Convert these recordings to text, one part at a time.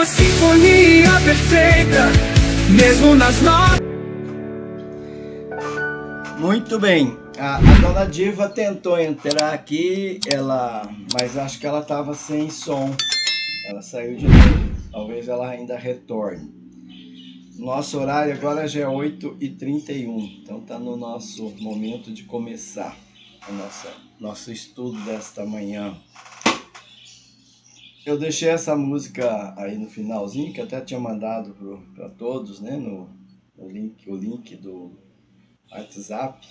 uma sinfonia perfeita, mesmo nas notas. Muito bem, a dona Diva tentou entrar aqui, mas acho que ela estava sem som, ela saiu de novo, talvez ela ainda retorne. Nosso horário agora já é 8h31, então está no nosso momento de começar o nosso estudo desta manhã. Eu deixei essa música aí no finalzinho, que até tinha mandado para todos, né, o link do WhatsApp.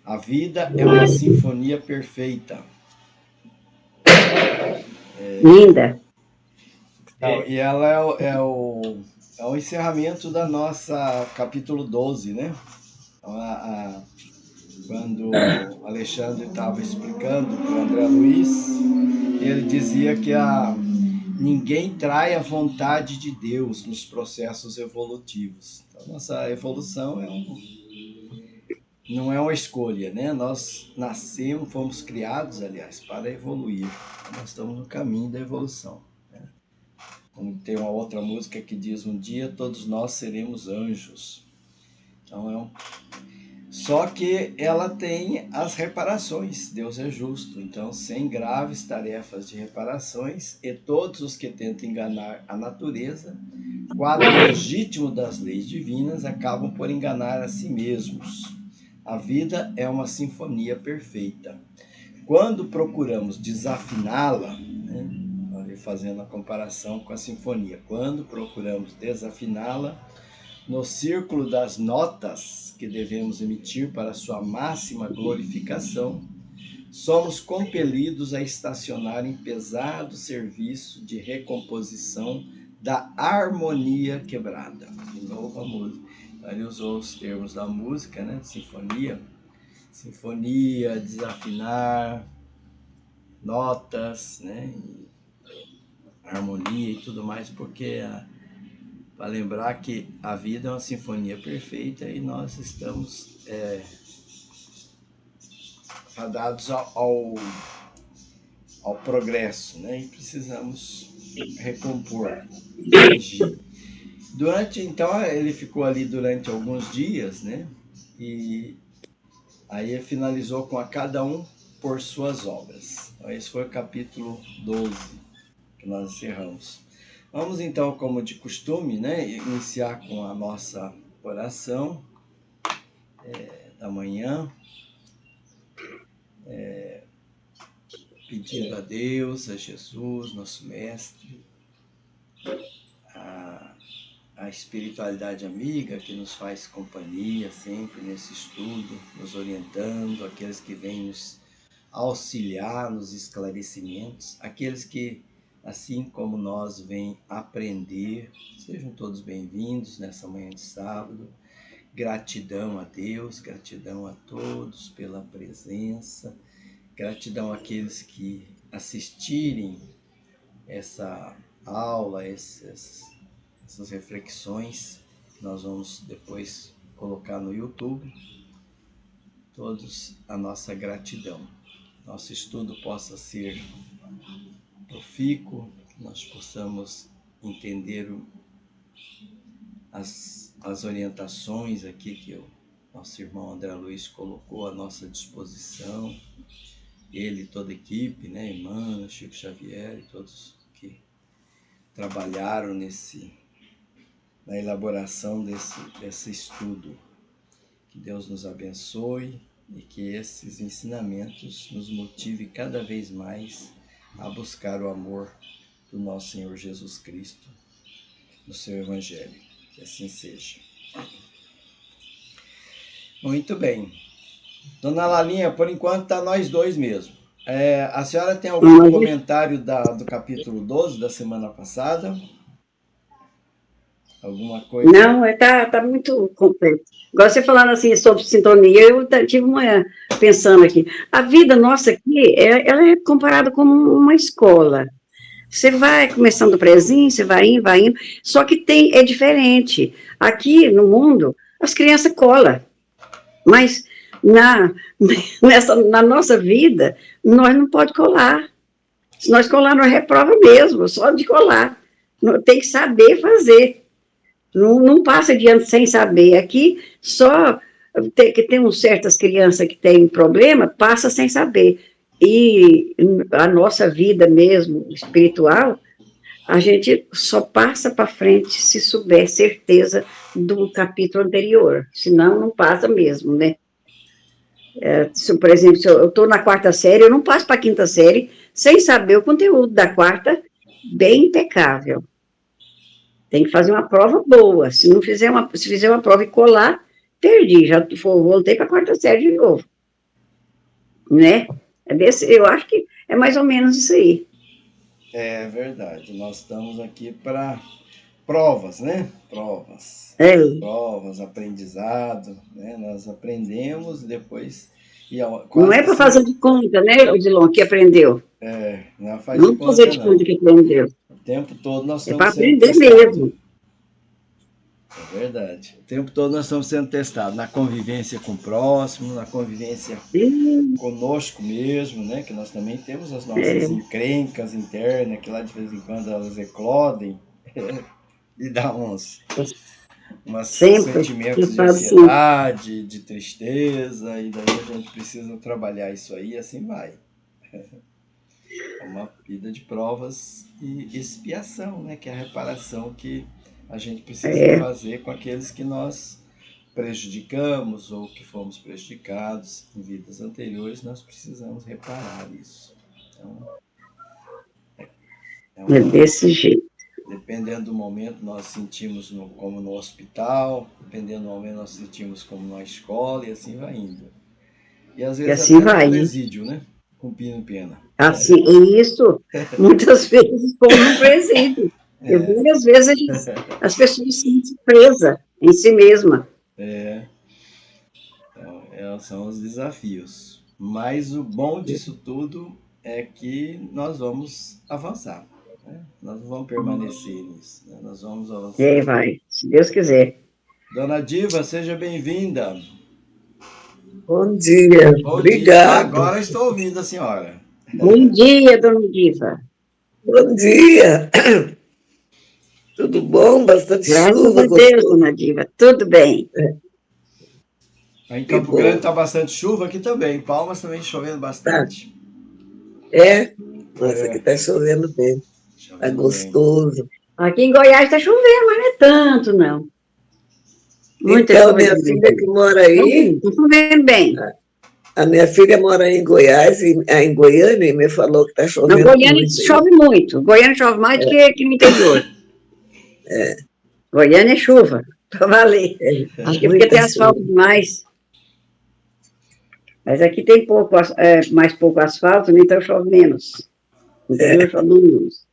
A vida é uma sinfonia perfeita. Linda. E ela é o encerramento da nossa capítulo 12, né? Então, quando o Alexandre estava explicando para o André Luiz, ele dizia que ninguém trai a vontade de Deus nos processos evolutivos. Então, nossa evolução não é uma escolha, né? Nós nascemos, fomos criados, aliás, para evoluir. Nós estamos no caminho da evolução. Né? Como tem uma outra música que diz: um dia todos nós seremos anjos. Então Só que ela tem as reparações, Deus é justo, então sem graves tarefas de reparações, e todos os que tentam enganar a natureza, quadro legítimo das leis divinas, acabam por enganar a si mesmos. A vida é uma sinfonia perfeita. Quando procuramos desafiná-la, né, fazendo a comparação com a sinfonia, quando procuramos desafiná-la, no círculo das notas que devemos emitir para sua máxima glorificação, somos compelidos a estacionar em pesado serviço de recomposição da harmonia quebrada. De novo a música. Ele usou os termos da música, né? Sinfonia, desafinar, notas, né? Harmonia e tudo mais, porque para lembrar que a vida é uma sinfonia perfeita e nós estamos fadados ao progresso, né? E precisamos recompor, corrigir. Então, ele ficou ali durante alguns dias, né? E aí ele finalizou com: a cada um por suas obras. Então, esse foi o capítulo 12 que nós encerramos. Vamos então, como de costume, né, iniciar com a nossa oração da manhã, pedindo a Deus, a Jesus, nosso Mestre, a espiritualidade amiga que nos faz companhia sempre nesse estudo, nos orientando, aqueles que vêm nos auxiliar nos esclarecimentos, aqueles que, assim como nós, vêm aprender. Sejam todos bem-vindos nessa manhã de sábado. Gratidão a Deus, gratidão a todos pela presença, gratidão àqueles que assistirem essa aula, essas reflexões que nós vamos depois colocar no YouTube. Todos a nossa gratidão. Nosso estudo possa ser profícuo, que nós possamos entender as orientações aqui que o nosso irmão André Luiz colocou à nossa disposição, ele e toda a equipe, né, Emmanuel, Chico Xavier e todos que trabalharam na elaboração desse estudo. Que Deus nos abençoe e que esses ensinamentos nos motivem cada vez mais a buscar o amor do nosso Senhor Jesus Cristo no seu Evangelho. Que assim seja. Muito bem. Dona Lalinha, por enquanto está nós dois mesmo. A senhora tem algum comentário do capítulo 12 da semana passada? Alguma coisa? Não, tá muito completo. Igual você falando assim sobre sintonia, eu tive pensando aqui. A vida nossa aqui, ela é comparada como uma escola. Você vai começando do prezinho, você vai indo, só que é diferente. Aqui no mundo, as crianças colam, mas na nossa vida, nós não pode colar. Se nós colar, nós reprova mesmo, só de colar. tem que saber fazer. Não passa adiante sem saber. Aqui, só que tem certas crianças que têm problema, passa sem saber. E a nossa vida mesmo, espiritual, a gente só passa para frente se souber certeza do capítulo anterior. Senão, não passa mesmo, né? Se, por exemplo, se eu estou na quarta série, eu não passo para a quinta série sem saber o conteúdo da quarta bem impecável. Tem que fazer uma prova boa. Se fizer uma prova e colar, perdi. Já voltei para a quarta série de novo. Né? Eu acho que é mais ou menos isso aí. É verdade. Nós estamos aqui para provas, né? Provas. É. Provas, aprendizado, né? Nós aprendemos e depois. Não Quase é que para fazer de conta, né, Odilon, que aprendeu. não faz de Não fazer conta, de conta não. que aprendeu. O tempo todo nós É para estamos sendo aprender testados. mesmo. É verdade. O tempo todo nós estamos sendo testados na convivência com o próximo, na convivência conosco mesmo, né? Que nós também temos as nossas encrencas internas, que lá de vez em quando elas eclodem e dá uns Sempre. sentimentos de Assim. ansiedade, de tristeza, e daí a gente precisa trabalhar isso aí e assim vai. É uma vida de provas e expiação, né? Que é a reparação que a gente precisa fazer com aqueles que nós prejudicamos ou que fomos prejudicados em vidas anteriores, nós precisamos reparar isso. Então, É desse jeito. dependendo do momento, nós sentimos como no hospital, dependendo do momento, nós sentimos como na escola e assim vai indo. E às vezes assim até no vai. presídio, né? Com pino e pena. Assim, isso, muitas vezes, como no presídio. E várias vezes as pessoas se sentem presas em si mesma. Então, são os desafios. Mas o bom disso tudo é que nós vamos avançar. Né? Nós não vamos permanecer nisso. Né? Nós vamos avançar. E aí vai, se Deus quiser. Dona Diva, seja bem-vinda. Bom dia, Bom obrigado. Dia. Agora estou ouvindo a senhora. Bom dia, dona Diva. Bom dia. Tudo bom? Bastante Graças chuva, a Deus, gostoso. dona Diva. Tudo bem. Em Campo Grande está bastante chuva, aqui também. Em Palmas também chovendo bastante. É? Nossa, aqui está chovendo bem. Está Chovendo gostoso. Aqui em Goiás está chovendo, mas não é tanto, não. Muita Então, chuva minha de filha que mora aí, Está chovendo bem. a minha filha mora em Goiás, em Goiânia, e me falou que está Na chovendo Goiânia muito. chove muito. Goiânia chove mais do que aqui no interior. Goiânia é chuva, para valer. Acho que porque tem asfalto demais. Mas aqui tem mais pouco asfalto, né, então chove menos. No interior chove menos.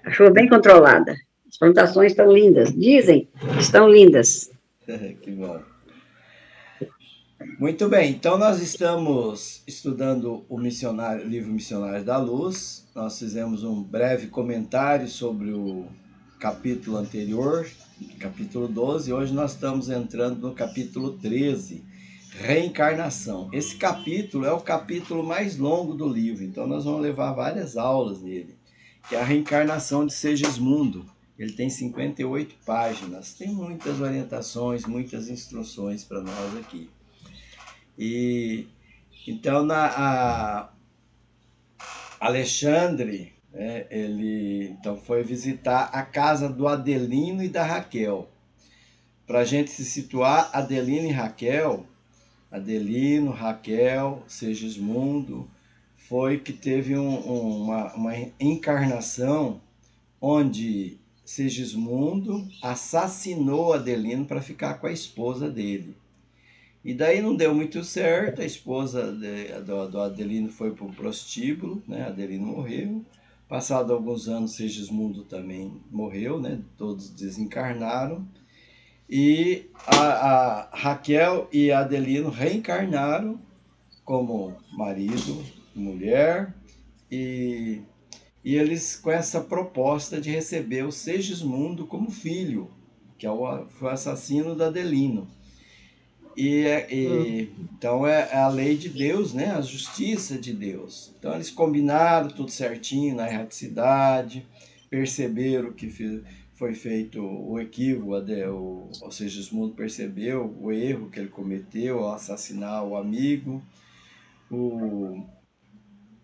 A chuva bem controlada. As plantações estão lindas. Dizem que estão lindas. Que bom. Muito bem, então nós estamos estudando o livro Missionários da Luz. Nós fizemos um breve comentário sobre o capítulo anterior, capítulo 12. Hoje nós estamos entrando no capítulo 13, Reencarnação. Esse capítulo é o capítulo mais longo do livro, então nós vamos levar várias aulas nele, que é a reencarnação de Segismundo. Ele tem 58 páginas, tem muitas orientações, muitas instruções para nós aqui. E então Alexandre, né, ele então foi visitar a casa do Adelino e da Raquel. Para a gente se situar, Adelino e Raquel, Adelino, Raquel, Segismundo, foi que teve uma encarnação onde Segismundo assassinou Adelino para ficar com a esposa dele. E daí não deu muito certo, a esposa do Adelino foi para o prostíbulo, né? Adelino morreu. Passado alguns anos, Segismundo também morreu, né? Todos desencarnaram. E a Raquel e Adelino reencarnaram como marido, mulher, e eles com essa proposta de receber o Segismundo como filho, que foi o assassino da Adelino. Então é a lei de Deus, né? A justiça de Deus. Então eles combinaram tudo certinho na erraticidade, perceberam que foi feito o equívoco, o Segismundo percebeu o erro que ele cometeu ao assassinar o amigo.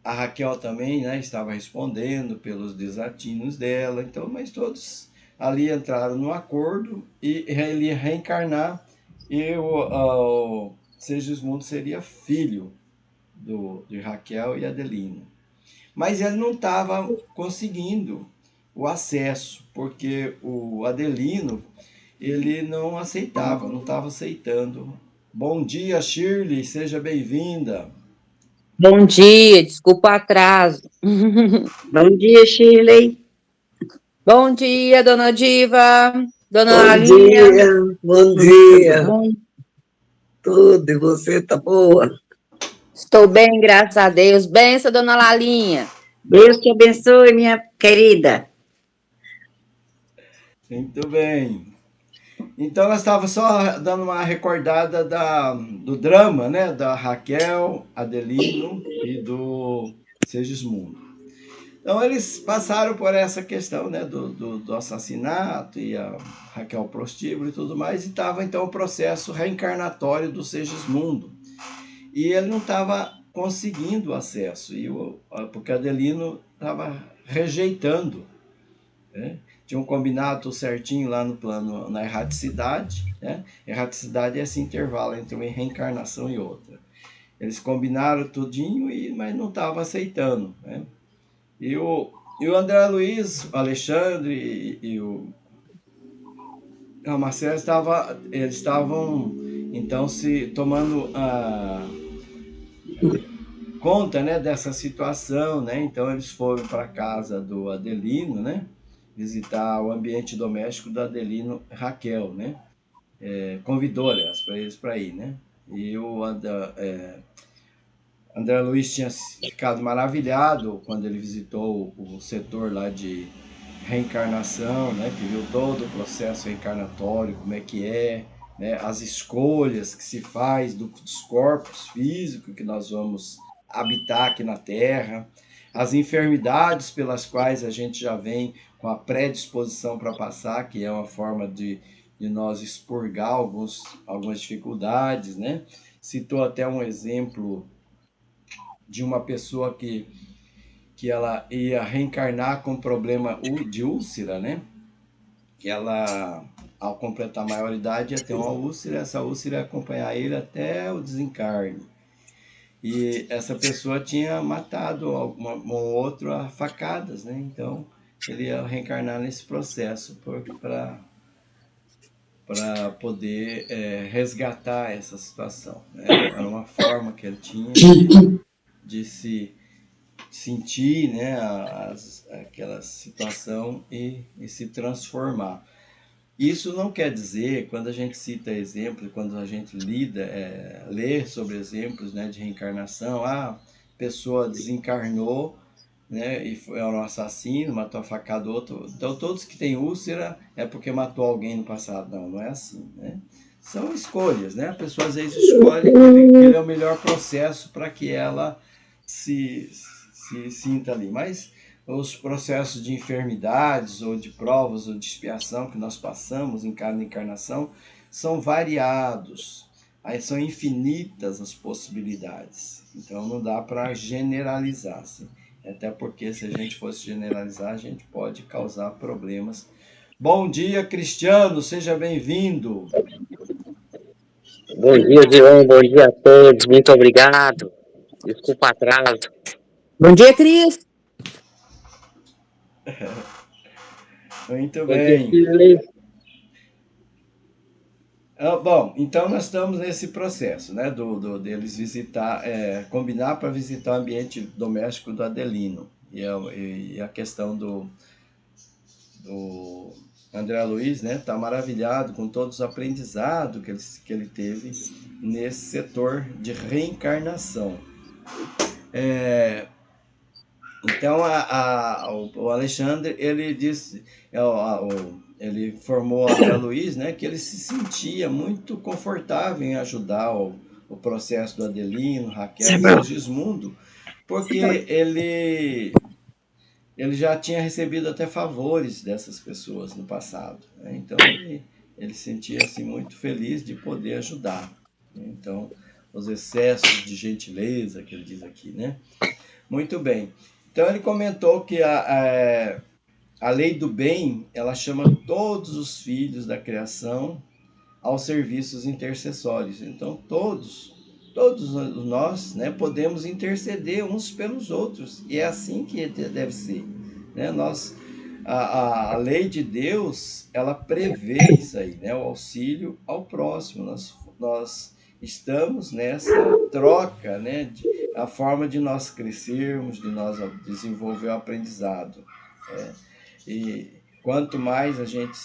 A Raquel também, né, estava respondendo pelos desatinos dela, então, mas todos ali entraram no acordo e ele ia reencarnar e o Segismundo seria filho de Raquel e Adelino. Mas ele não estava conseguindo o acesso, porque o Adelino ele não aceitava, não estava aceitando. Bom dia, Shirley, seja bem-vinda. Bom dia, desculpa o atraso. Bom dia, Shirley. Bom dia, dona Diva, dona Bom Lalinha. dia, bom dia. Bom, Tudo, e você tá boa? estou bem, graças a Deus. Benção, dona Lalinha. Deus te abençoe, minha querida. Muito bem. Então, nós estávamos só dando uma recordada do drama, né? Da Raquel, Adelino e do Segismundo. Então, eles passaram por essa questão, né? Do assassinato e a Raquel prostíbulo e tudo mais, e estava, então, o processo reencarnatório do Segismundo. E ele não estava conseguindo acesso, porque Adelino estava rejeitando, né? Tinham combinado certinho lá no plano, na erraticidade, né? Erraticidade é esse intervalo entre uma reencarnação e outra. Eles combinaram tudinho, mas não estava aceitando, né? E o André Luiz, o Alexandre e o Marcelo eles estavam então se tomando conta, né, dessa situação, né? Então eles foram para a casa do Adelino, né? Visitar o ambiente doméstico do Adelino Raquel, né? Convidou, aliás, para eles para ir, né? E o André Luiz tinha ficado maravilhado quando ele visitou o setor lá de reencarnação, né? Que viu todo o processo reencarnatório, como é que é, né? As escolhas que se faz dos corpos físicos que nós vamos habitar aqui na Terra, as enfermidades pelas quais a gente já vem com a predisposição para passar, que é uma forma de nós expurgar algumas dificuldades, né? Citou até um exemplo de uma pessoa que ela ia reencarnar com problema de úlcera, né? Que ela, ao completar a maioridade, ia ter uma úlcera, essa úlcera ia acompanhar ele até o desencarne. E essa pessoa tinha matado um ou outro a facadas, né? Então, ele ia reencarnar nesse processo para poder resgatar essa situação, né? Era uma forma que ele tinha de se sentir, né, aquela situação e se transformar. Isso não quer dizer, quando a gente cita exemplos, quando a gente lê sobre exemplos, né, de reencarnação, a pessoa desencarnou, né, e era um assassino, matou a facada outro, então todos que têm úlcera é porque matou alguém no passado. Não, não é assim, né? São escolhas, né? A pessoa às vezes escolhe que ele é o melhor processo para que ela se sinta ali, mas os processos de enfermidades ou de provas ou de expiação que nós passamos em cada encarnação são variados, aí são infinitas as possibilidades, então não dá para generalizar, assim. Até porque se a gente fosse generalizar, a gente pode causar problemas. Bom dia, Cristiano, seja bem-vindo. Bom dia, João. Bom dia a todos. Muito obrigado. Desculpa o atraso. Bom dia, Cris. Muito Bom dia, bem. Shirley. Bom, então nós estamos nesse processo, né, deles visitar, combinar para visitar o ambiente doméstico do Adelino. E a questão do André Luiz, né, tá maravilhado com todos os aprendizados que ele teve nesse setor de reencarnação. Então, o Alexandre, ele disse, ele informou a André Luiz, né, que ele se sentia muito confortável em ajudar o processo do Adelino, Raquel e Segismundo, porque ele já tinha recebido até favores dessas pessoas no passado, né? Então ele sentia assim muito feliz de poder ajudar, né? Então os excessos de gentileza que ele diz aqui, né? Muito bem. Então ele comentou que a lei do bem, ela chama todos os filhos da criação aos serviços intercessórios. Então todos nós, né, podemos interceder uns pelos outros, e é assim que deve ser, né? A lei de Deus, ela prevê isso aí, né? O auxílio ao próximo. Nós estamos nessa troca, né? A forma de nós crescermos, de nós desenvolver o aprendizado. E quanto mais a gente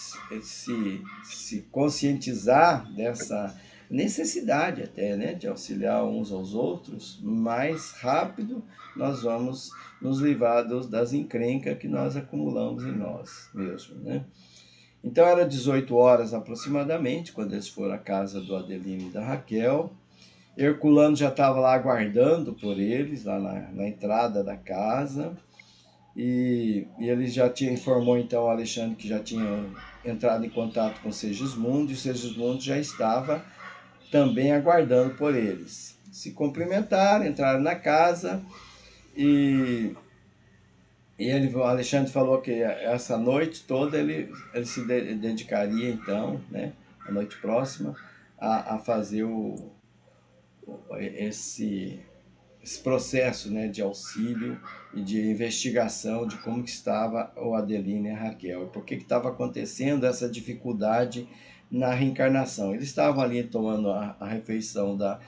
se conscientizar dessa necessidade até, né, de auxiliar uns aos outros, mais rápido nós vamos nos livrar das encrencas que nós acumulamos em nós mesmos, né? Então era 18 horas aproximadamente, quando eles foram à casa do Adelino e da Raquel. Herculano já estava lá aguardando por eles, lá na entrada da casa. E ele já informou então ao Alexandre que já tinha entrado em contato com Segismundo, e o Segismundo já estava também aguardando por eles. Se cumprimentaram, entraram na casa, e o Alexandre falou que essa noite toda ele se dedicaria então, né, a noite próxima, a fazer esse processo, né, de auxílio e de investigação de como que estava o Adelino e a Raquel, e por que estava acontecendo essa dificuldade na reencarnação. Eles estavam ali tomando a refeição da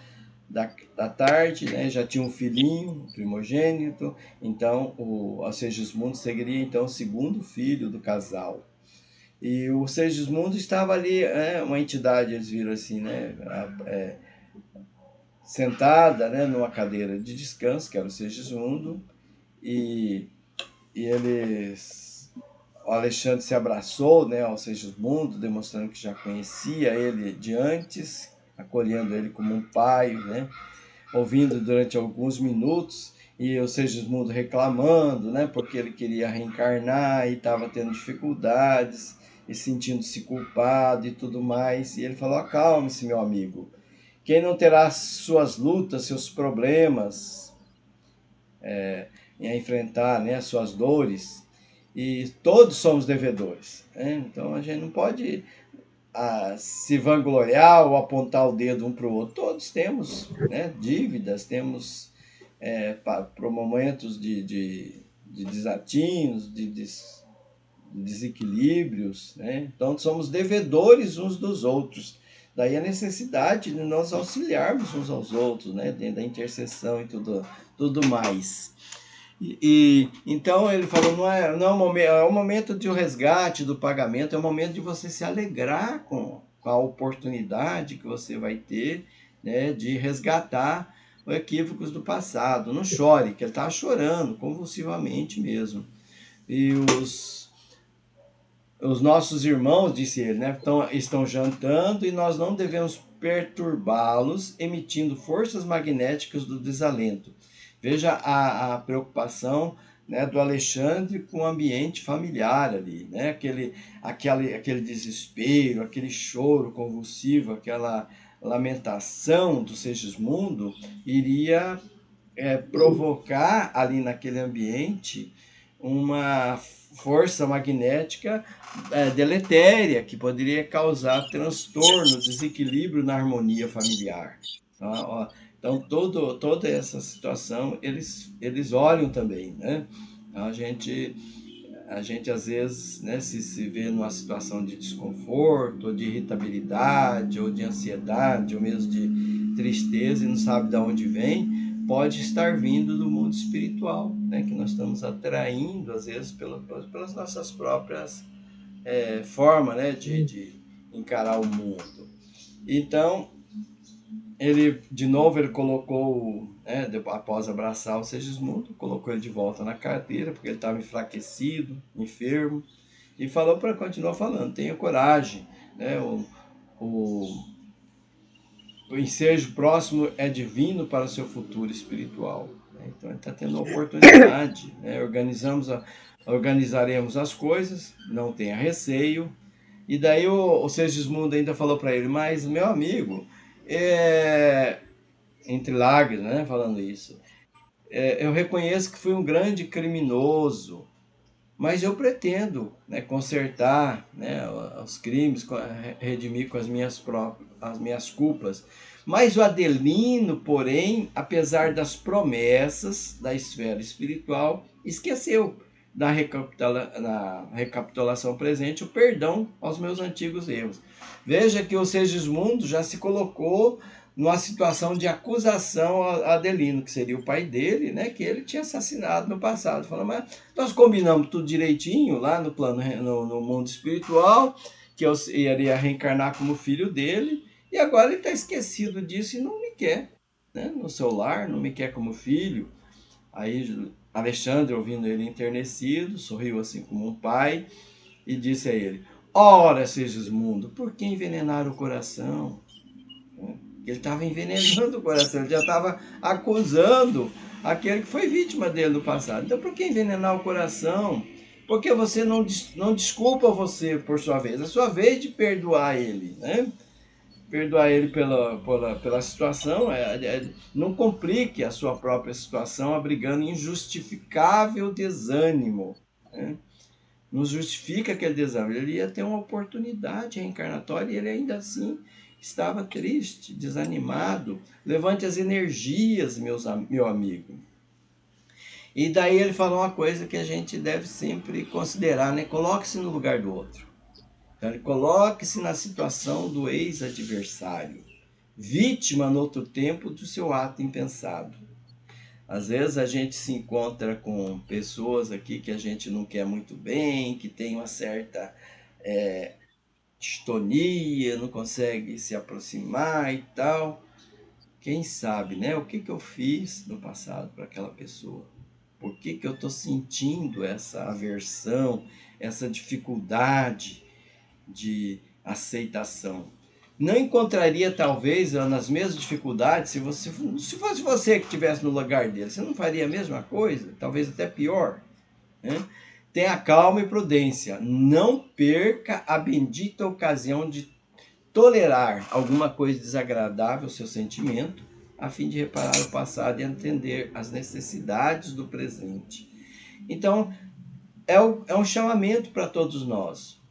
tarde, né, já tinha um filhinho, primogênito, então o Segismundo seria então o segundo filho do casal. E o Segismundo estava ali, uma entidade, eles viram assim, né, sentada, né, numa cadeira de descanso, que era o Segismundo, e o Alexandre se abraçou, né, ao Segismundo, demonstrando que já conhecia ele de antes, acolhendo ele como um pai, né, ouvindo durante alguns minutos, e o Segismundo reclamando, né, porque ele queria reencarnar e estava tendo dificuldades e sentindo-se culpado e tudo mais. E ele falou: acalme-se, meu amigo. Quem não terá suas lutas, seus problemas a enfrentar, né, suas dores, e todos somos devedores, né? Então a gente não pode se vangloriar ou apontar o dedo um para o outro. Todos temos, né, dívidas, temos para momentos de desatinos, de desequilíbrios, né? Então somos devedores uns dos outros. Daí a necessidade de nós auxiliarmos uns aos outros, né, dentro da intercessão e tudo mais. Então ele falou, não é um momento, é um momento de resgate, do pagamento, é um momento de você se alegrar com a oportunidade que você vai ter, né, de resgatar os equívocos do passado. Não chore, que ele estava chorando convulsivamente mesmo. E os nossos irmãos, disse ele, né, estão jantando, e nós não devemos perturbá-los emitindo forças magnéticas do desalento. Veja a preocupação, né, do Alexandre com o ambiente familiar ali, né, aquele desespero, aquele choro convulsivo, aquela lamentação do Segismundo iria provocar ali naquele ambiente uma força magnética deletéria, que poderia causar transtorno, desequilíbrio na harmonia familiar. Então, toda essa situação, eles olham também, né? A gente às vezes, né, se vê numa situação de desconforto, ou de irritabilidade, ou de ansiedade, ou mesmo de tristeza, e não sabe de onde vem, pode estar vindo do mundo espiritual, né, que nós estamos atraindo, às vezes, pelas nossas próprias formas, né, de encarar o mundo. Então, de novo ele colocou, né, após abraçar o Segismundo, colocou ele de volta na cadeira, porque ele estava enfraquecido, enfermo, e continuou falando, tenha coragem, né, o ensejo próximo é divino para o seu futuro espiritual. Então ele está tendo oportunidade, né? Organizaremos as coisas, não tenha receio. E daí o Segismundo ainda falou para ele, mas meu amigo, entre lágrimas, né, falando isso, eu reconheço que fui um grande criminoso, mas eu pretendo, né, consertar, né, os crimes, redimir com as minhas culpas. Mas o Adelino, porém, apesar das promessas da esfera espiritual, esqueceu na recapitulação presente o perdão aos meus antigos erros. Veja que o Segismundo já se colocou numa situação de acusação a Adelino, que seria o pai dele, né, que ele tinha assassinado no passado. Falando, mas nós combinamos tudo direitinho lá no plano, no mundo espiritual, que eu iria reencarnar como filho dele, e agora ele está esquecido disso e não me quer, né, no seu lar, não me quer como filho. Aí Alexandre, ouvindo ele enternecido, sorriu assim como um pai e disse a ele, ora, Segismundo, por que envenenar o coração? Ele estava envenenando o coração, ele já estava acusando aquele que foi vítima dele no passado. Então, por que envenenar o coração? Porque você não desculpa você por sua vez. É a sua vez de perdoar ele, né? Perdoar ele pela situação. Não complique a sua própria situação abrigando injustificável desânimo, né? Não justifica aquele desânimo. Ele ia ter uma oportunidade reencarnatória e ele ainda assim estava triste, desanimado. Levante as energias, meu amigo. E daí ele falou uma coisa que a gente deve sempre considerar, né? Coloque-se no lugar do outro. Então, ele coloque-se na situação do ex-adversário, vítima no outro tempo do seu ato impensado. Às vezes a gente se encontra com pessoas aqui que a gente não quer muito bem, que tem uma certa distonia, não consegue se aproximar e tal. Quem sabe, né? O que eu fiz no passado para aquela pessoa? Por que eu estou sentindo essa aversão, essa dificuldade de aceitação? Não encontraria, talvez, nas mesmas dificuldades, se fosse você que estivesse no lugar dele, você não faria a mesma coisa? Talvez até pior, né? Tenha calma e prudência. Não perca a bendita ocasião de tolerar alguma coisa desagradável ao seu sentimento, a fim de reparar o passado e entender as necessidades do presente. Então, é um chamamento para todos nós.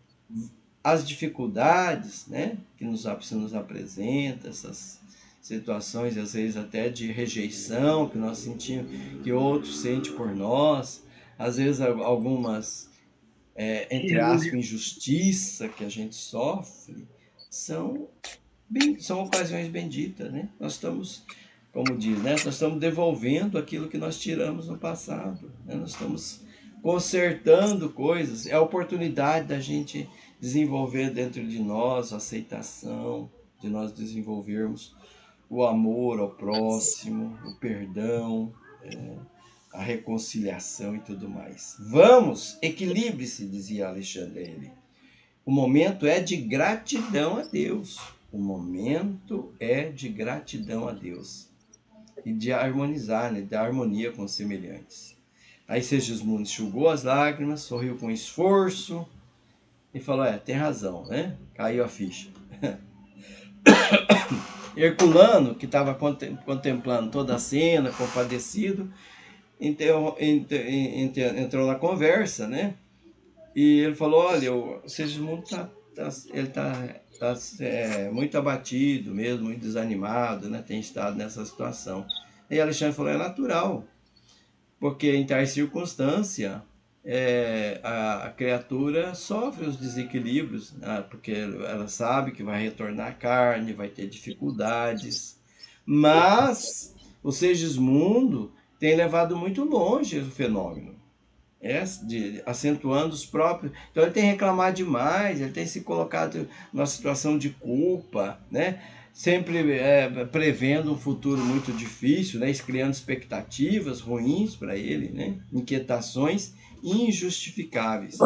As dificuldades, né, que se nos apresenta, essas situações, às vezes até de rejeição, que nós sentimos, que outros sentem por nós, às vezes algumas, entre aspas, injustiça que a gente sofre, são ocasiões benditas, né? Nós estamos, como diz, né? Nós estamos devolvendo aquilo que nós tiramos no passado, né? Nós estamos consertando coisas, é a oportunidade da gente desenvolver dentro de nós a aceitação, de nós desenvolvermos o amor ao próximo, o perdão, a reconciliação e tudo mais. Vamos, equilibre-se, dizia Alexandre a ele. O momento é de gratidão a Deus. O momento é de gratidão a Deus. E de harmonizar, né? De harmonia com os semelhantes. Aí Segismundo enxugou as lágrimas, sorriu com esforço e falou, tem razão, né? Caiu a ficha. Herculano, que estava contemplando toda a cena, compadecido, entrou na conversa, né? E ele falou, olha, o Segismundo está muito abatido mesmo, muito desanimado, né? Tem estado nessa situação. E Alexandre falou, é natural, porque em tais circunstância a criatura sofre os desequilíbrios, né? Porque ela sabe que vai retornar à carne, vai ter dificuldades, mas o Segismundo tem levado muito longe o fenômeno, acentuando os próprios. Então ele tem reclamado demais, ele tem se colocado numa situação de culpa, né? Sempre prevendo um futuro muito difícil, né? Criando expectativas ruins para ele, né? Inquietações injustificáveis.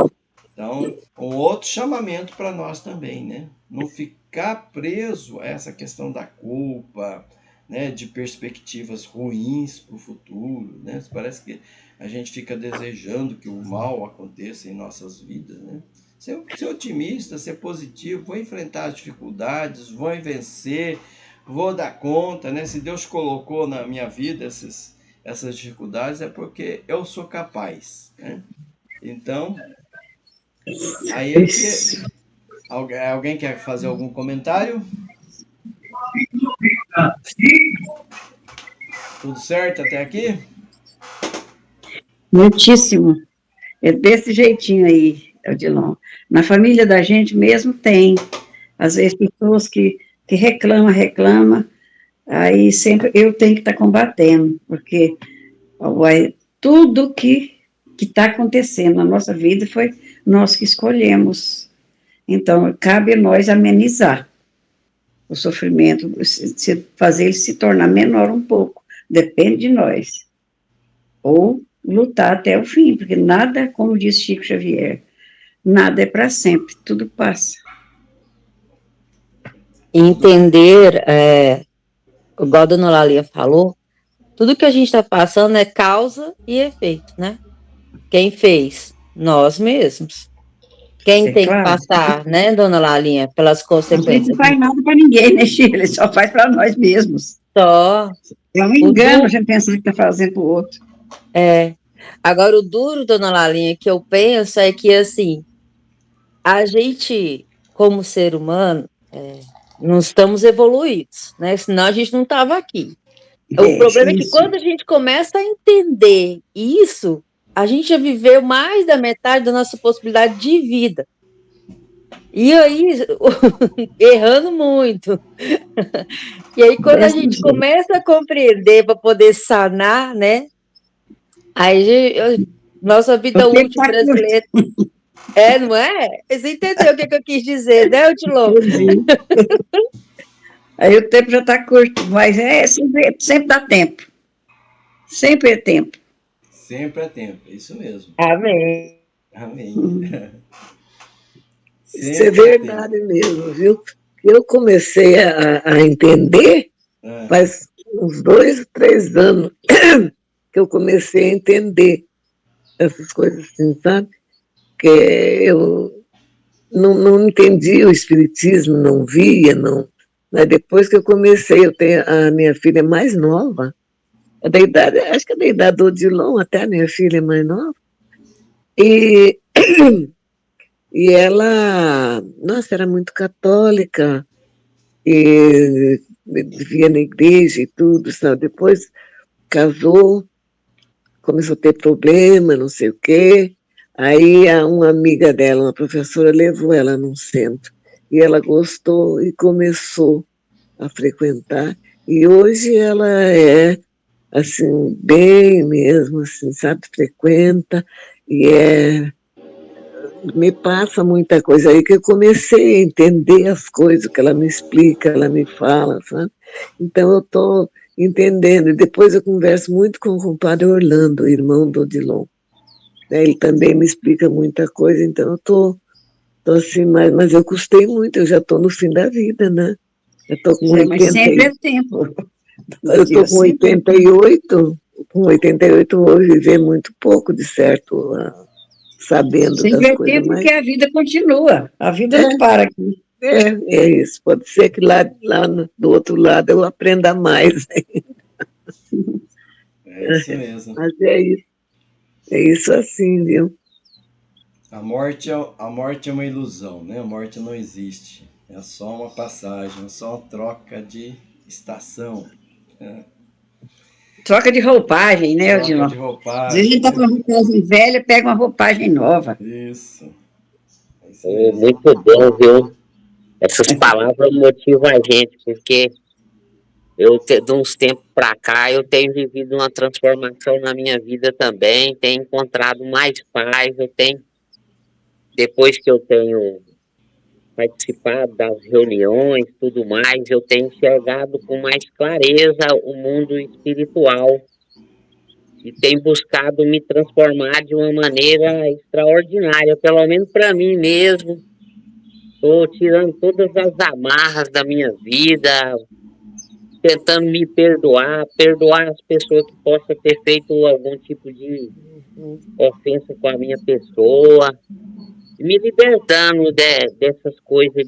Então, um outro chamamento para nós também, né? Não ficar preso a essa questão da culpa, né, de perspectivas ruins para o futuro, né? Parece que a gente fica desejando que o mal aconteça em nossas vidas, né? Ser otimista, ser positivo, vou enfrentar as dificuldades, vou vencer, vou dar conta, né? Se Deus colocou na minha vida essas dificuldades é porque eu sou capaz, né? Então, aí é que alguém quer fazer algum comentário? Tudo certo até aqui? Muitíssimo. É desse jeitinho aí, Odilon. Na família da gente mesmo tem, às vezes, pessoas que reclamam, aí sempre eu tenho que estar combatendo, porque tudo que está acontecendo na nossa vida foi nós que escolhemos. Então, cabe a nós amenizar o sofrimento, fazer ele se tornar menor um pouco, depende de nós. Ou lutar até o fim, porque nada, como diz Chico Xavier, nada é para sempre, tudo passa. Entender, igual a dona Lalia falou, tudo que a gente está passando é causa e efeito, né? Quem fez? Nós mesmos. Quem tem que passar, né, dona Lalinha, pelas A gente consequências? não faz nada para ninguém, né, Sheila? Só faz para nós mesmos. Só. É um engano a gente pensar que está fazendo para o outro. Agora, o duro, dona Lalinha, que eu penso é que, assim, a gente, como ser humano, não estamos evoluídos, né? Senão a gente não estava aqui. O problema é que quando a gente começa a entender isso, a gente já viveu mais da metade da nossa possibilidade de vida. E aí, errando muito. E aí, quando a gente começa a compreender para poder sanar, né? Aí, nossa vida útil brasileira. Não é? Você entendeu o que eu quis dizer, né, Odilon? Aí o tempo já está curto, mas sempre dá tempo. Sempre é tempo. Sempre é tempo, é isso mesmo. Amém. Amém. Isso é verdade mesmo, viu? Eu comecei a entender faz uns 2, 3 anos que eu comecei a entender essas coisas assim, sabe? Que eu não entendi o espiritismo, não via, não. Mas depois que eu comecei, a minha filha é mais nova, da idade, acho que é da idade do Odilon, até a minha filha é mais nova, e ela, nossa, era muito católica, e vivia na igreja e tudo, sabe? Depois casou, começou a ter problema, não sei o quê. Aí uma amiga dela, uma professora, levou ela num centro. E ela gostou e começou a frequentar. E hoje ela é, assim, bem mesmo, assim, sabe? Frequenta e me passa muita coisa aí que eu comecei a entender as coisas que ela me explica, ela me fala, sabe? Então eu estou entendendo. E depois eu converso muito com o compadre Orlando, irmão do Odilon. Ele também me explica muita coisa, então eu estou assim, mas eu custei muito, eu já estou no fim da vida, né? Eu estou com 80. Mas sempre é tempo. Eu estou com 88, com 88 vou viver muito pouco, de certo, sabendo sempre das é coisas. tempo que a vida continua, a vida não para aqui. É isso, pode ser que lá do outro lado eu aprenda mais. É isso mesmo. Mas é isso assim, viu? A morte é uma ilusão, né? A morte não existe. É só uma passagem, é só uma troca de estação. Troca de roupagem, né, Odilon? Troca de roupagem. Às vezes a gente está com uma roupagem velha, pega uma roupagem nova. Isso. Muito bom, viu? Essas palavras motivam a gente, porque de uns tempos para cá, eu tenho vivido uma transformação na minha vida também, tenho encontrado mais paz, depois que eu tenho participado das reuniões, tudo mais, eu tenho enxergado com mais clareza o mundo espiritual e tenho buscado me transformar de uma maneira extraordinária, pelo menos para mim mesmo. Estou tirando todas as amarras da minha vida, tentando me perdoar as pessoas que possam ter feito algum tipo de ofensa com a minha pessoa, e me libertando dessas coisas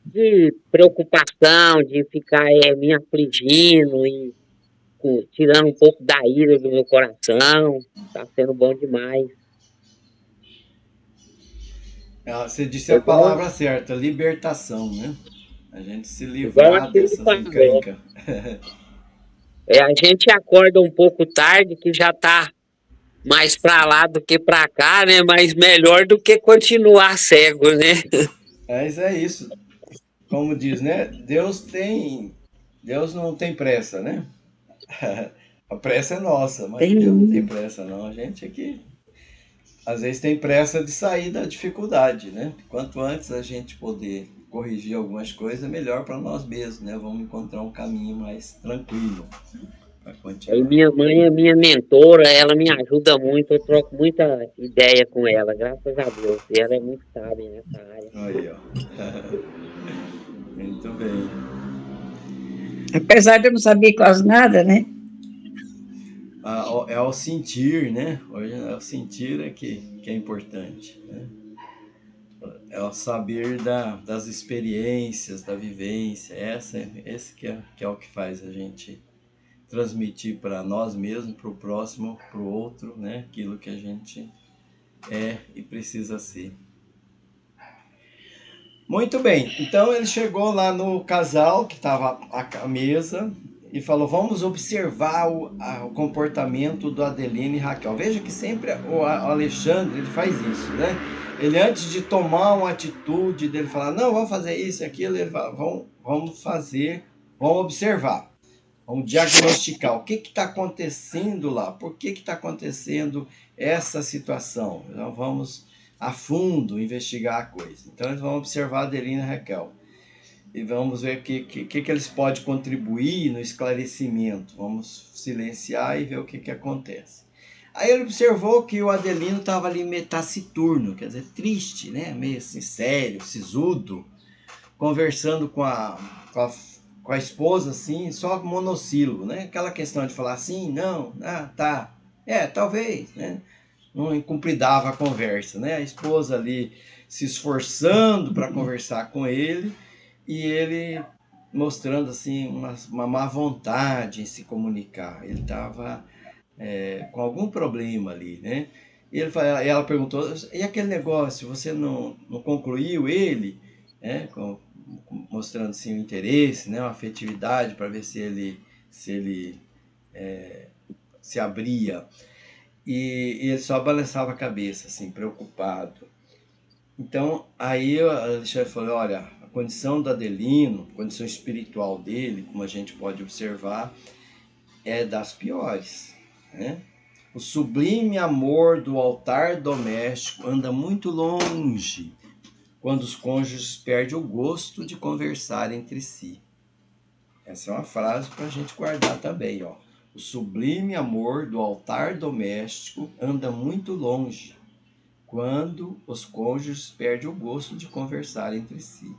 de preocupação, de ficar me afligindo e tirando um pouco da ira do meu coração. Tá sendo bom demais. Você disse É a igual, palavra certa, libertação, né? A gente se igual a livrar Shirley dessas falou. encrencas. A gente acorda um pouco tarde, que já tá mais para lá do que para cá, né? Mas melhor do que continuar cego, né? Mas é isso. Como diz, né? Deus não tem pressa, né? A pressa é nossa, mas Deus não tem Tem. pressa não. A gente aqui às vezes tem pressa de sair da dificuldade, né? Quanto antes a gente poder corrigir algumas coisas, melhor para nós mesmos, né? Vamos encontrar um caminho mais tranquilo para Aí continuar. minha mãe é minha mentora, ela me ajuda muito, eu troco muita ideia com ela, graças a Deus. E ela é muito sábia nessa área. Aí, ó. Muito bem. Apesar de eu não saber quase nada, né? É ao sentir, né? Hoje é o sentir que é importante, né? É o saber das experiências, da vivência. Esse que é o que faz a gente transmitir para nós mesmos, para o próximo, para o outro, né? Aquilo que a gente é e precisa ser. Muito bem, então ele chegou lá no casal que estava à mesa e falou: vamos observar o comportamento do Adelino e Raquel. Veja que sempre o Alexandre ele faz isso, né? Ele, antes de tomar uma atitude, dele falar: não, vamos fazer isso e aquilo, ele fala: vamos fazer, vamos observar. Vamos diagnosticar o que está acontecendo lá, por que está acontecendo essa situação. Então vamos a fundo investigar a coisa. Então eles vão observar a Adelina e a Raquel e vamos ver o que eles podem contribuir no esclarecimento. Vamos silenciar e ver o que acontece. Aí ele observou que o Adelino estava ali meio taciturno, quer dizer, triste, né? Meio assim, sério, sisudo, conversando com a esposa, assim, só monossílabo, né? Aquela questão de falar assim, não, tá, talvez, né? Não cumpridava a conversa, né? A esposa ali se esforçando para conversar com ele e ele mostrando, assim, uma má vontade em se comunicar. Ele estava com algum problema ali, né? E ela perguntou, e aquele negócio, você não concluiu ele? Né? Mostrando assim, o interesse, né? Uma afetividade para ver se ele se abria. E ele só balançava a cabeça, assim, preocupado. Então, aí o Alexandre falou, olha, a condição do Adelino, a condição espiritual dele, como a gente pode observar, é das piores, né? O sublime amor do altar doméstico anda muito longe quando os cônjuges perdem o gosto de conversar entre si. Essa é uma frase para a gente guardar também, ó. O sublime amor do altar doméstico anda muito longe quando os cônjuges perdem o gosto de conversar entre si.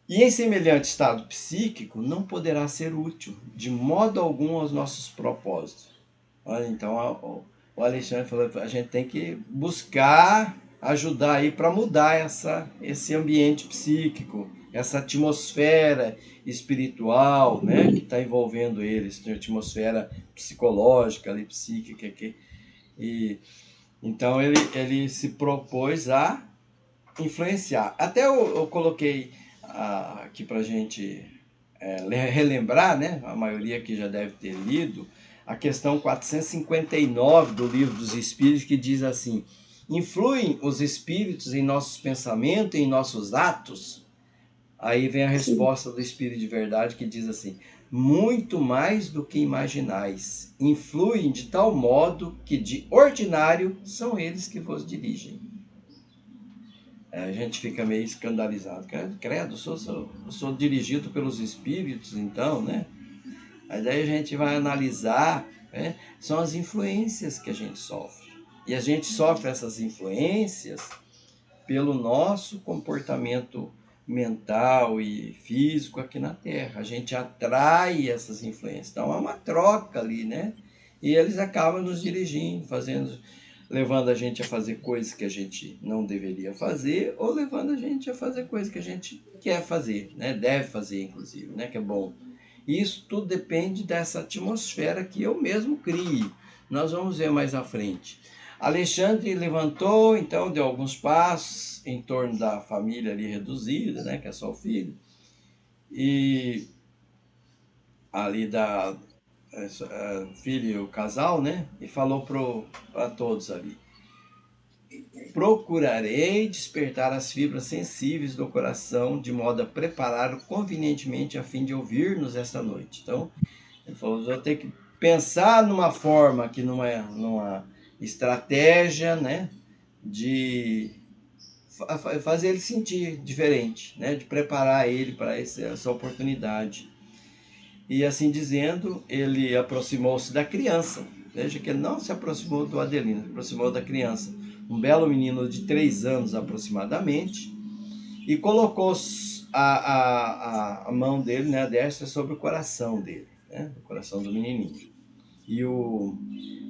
E em semelhante estado psíquico não poderá ser útil, de modo algum, aos nossos propósitos. Olha, então o Alexandre falou que a gente tem que buscar ajudar aí para mudar esse ambiente psíquico, essa atmosfera espiritual, né, que está envolvendo eles, tem atmosfera psicológica ali, psíquica aqui. E então ele se propôs a influenciar. Até eu coloquei aqui para a gente relembrar, né? A maioria aqui já deve ter lido, a questão 459 do Livro dos Espíritos, que diz assim: influem os espíritos em nossos pensamentos e em nossos atos? Aí vem a resposta do Espírito de Verdade, que diz assim: muito mais do que imaginais, influem de tal modo que de ordinário são eles que vos dirigem. A gente fica meio escandalizado. Credo, eu sou dirigido pelos espíritos, então, né? Mas daí a gente vai analisar, né? São as influências que a gente sofre. E a gente sofre essas influências pelo nosso comportamento mental e físico aqui na Terra. A gente atrai essas influências. Então, é uma troca ali, né? E eles acabam nos dirigindo, levando a gente a fazer coisas que a gente não deveria fazer, ou levando a gente a fazer coisas que a gente quer fazer, né? Deve fazer, inclusive, né? Que é bom. E isso tudo depende dessa atmosfera que eu mesmo crio. Nós vamos ver mais à frente. Alexandre levantou, então, deu alguns passos em torno da família ali reduzida, né? Que é só o filho. E ali da filho e o casal, né? E falou para todos ali: procurarei despertar as fibras sensíveis do coração, de modo a preparar-o convenientemente a fim de ouvir-nos esta noite. Então, ele falou: vou ter que pensar numa forma, aqui numa estratégia, né? De fazer ele sentir diferente, né? De preparar ele para essa oportunidade. E assim dizendo, ele aproximou-se da criança. Veja que ele não se aproximou do Adelino, se aproximou da criança. Um belo menino de 3 anos aproximadamente, e colocou a mão dele, né, a destra, sobre o coração dele, né, o coração do menininho. E o